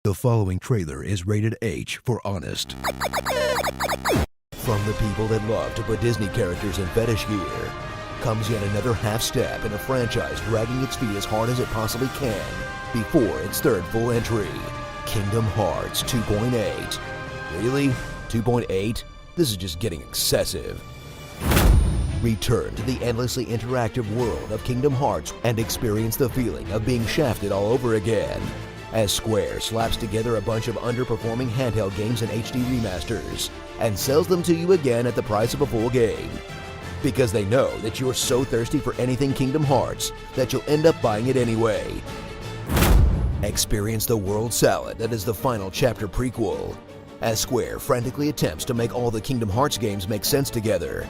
The following trailer is rated H for honest. From the people that love to put Disney characters in fetish gear, comes yet another half step in a franchise dragging its feet as hard as it possibly can before its third full entry, Kingdom Hearts 2.8. Really? 2.8? This is just getting excessive. Return to the endlessly interactive world of Kingdom Hearts and experience the feeling of being shafted all over again, as Square slaps together a bunch of underperforming handheld games and HD remasters and sells them to you again at the price of a full game. Because they know that you're so thirsty for anything Kingdom Hearts that you'll end up buying it anyway. Experience the world salad that is the final chapter prequel, as Square frantically attempts to make all the Kingdom Hearts games make sense together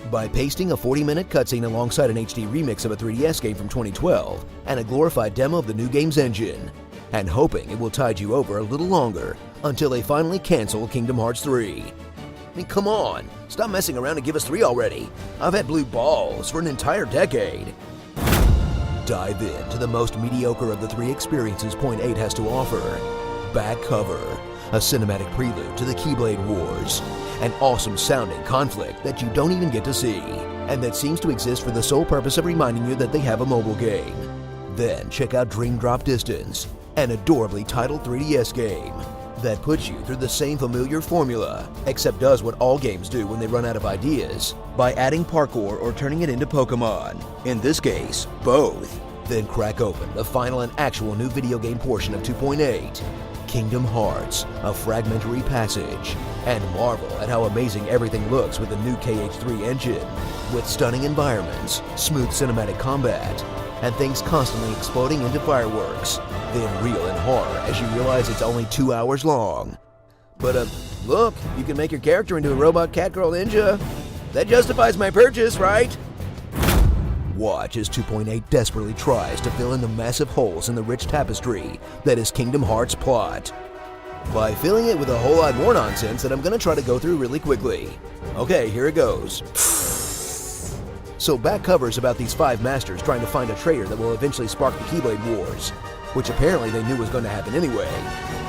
by pasting a 40-minute cutscene alongside an HD remix of a 3DS game from 2012 and a glorified demo of the new game's engine, and hoping it will tide you over a little longer until they finally cancel Kingdom Hearts 3. I mean, come on, stop messing around and give us 3 already. I've had blue balls for an entire decade. Dive into the most mediocre of the 3 experiences Point 8 has to offer. Back Cover, a cinematic prelude to the Keyblade Wars, an awesome sounding conflict that you don't even get to see, and that seems to exist for the sole purpose of reminding you that they have a mobile game. Then check out Dream Drop Distance, an adorably titled 3DS game that puts you through the same familiar formula, except does what all games do when they run out of ideas, by adding parkour or turning it into Pokemon. In this case, both. Then crack open the final and actual new video game portion of 2.8, Kingdom Hearts, a fragmentary passage, and marvel at how amazing everything looks with the new KH3 engine, with stunning environments, smooth cinematic combat, and things constantly exploding into fireworks, then reel in horror as you realize it's only 2 hours long. But look, you can make your character into a robot catgirl ninja. That justifies my purchase, right? Watch as 2.8 desperately tries to fill in the massive holes in the rich tapestry that is Kingdom Hearts' plot, by filling it with a whole lot more nonsense that I'm gonna try to go through really quickly. Okay, here it goes. So Back Cover's about these 5 masters trying to find a traitor that will eventually spark the Keyblade Wars, which apparently they knew was going to happen anyway.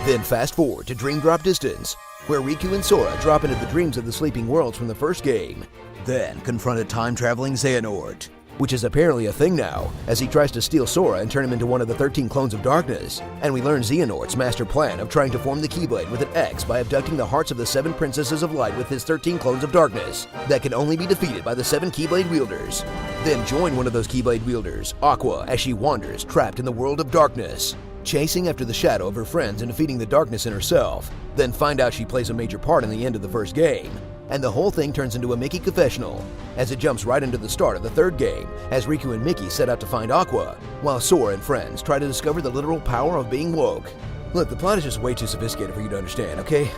Then fast forward to Dream Drop Distance, where Riku and Sora drop into the dreams of the sleeping worlds from the first game, then confront a time-traveling Xehanort, which is apparently a thing now, as he tries to steal Sora and turn him into one of the 13 clones of darkness, and we learn Xehanort's master plan of trying to form the Keyblade with an X by abducting the hearts of the 7 princesses of light with his 13 clones of darkness that can only be defeated by the 7 Keyblade wielders. Then join one of those Keyblade wielders, Aqua, as she wanders trapped in the world of darkness, chasing after the shadow of her friends and defeating the darkness in herself, then find out she plays a major part in the end of the first game. And the whole thing turns into a Mickey confessional, as it jumps right into the start of the third game, as Riku and Mickey set out to find Aqua, while Sora and friends try to discover the literal power of being woke. Look, the plot is just way too sophisticated for you to understand, okay?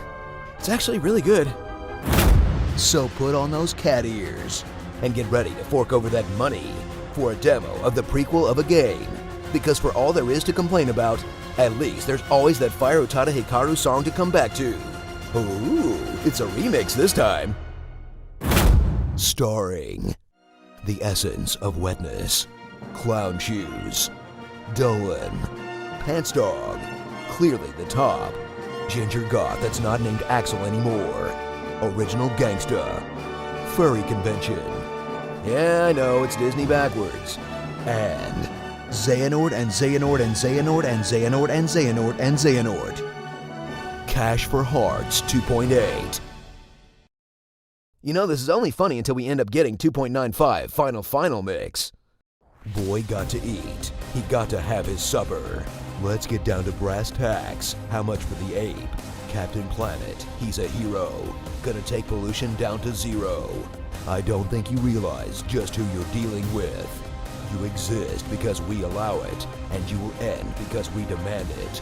It's actually really good. So put on those cat ears, and get ready to fork over that money for a demo of the prequel of a game. Because for all there is to complain about, at least there's always that Fire Utada Hikaru song to come back to. Ooh, it's a remix this time. Starring the essence of wetness, Clown Shoes, Dolan, Pants Dog, clearly the top, Ginger Goth that's not named Axel anymore, Original Gangsta, Furry Convention. Yeah, I know, it's Disney backwards. And Xehanort and Xehanort and Xehanort and Xehanort and Xehanort and Xehanort. Cash for Hearts 2.8. You know, this is only funny until we end up getting 2.95 Final Mix. Boy got to eat. He got to have his supper. Let's get down to brass tacks. How much for the ape? Captain Planet, he's a hero. Gonna take pollution down to 0. I don't think you realize just who you're dealing with. You exist because we allow it, and you will end because we demand it.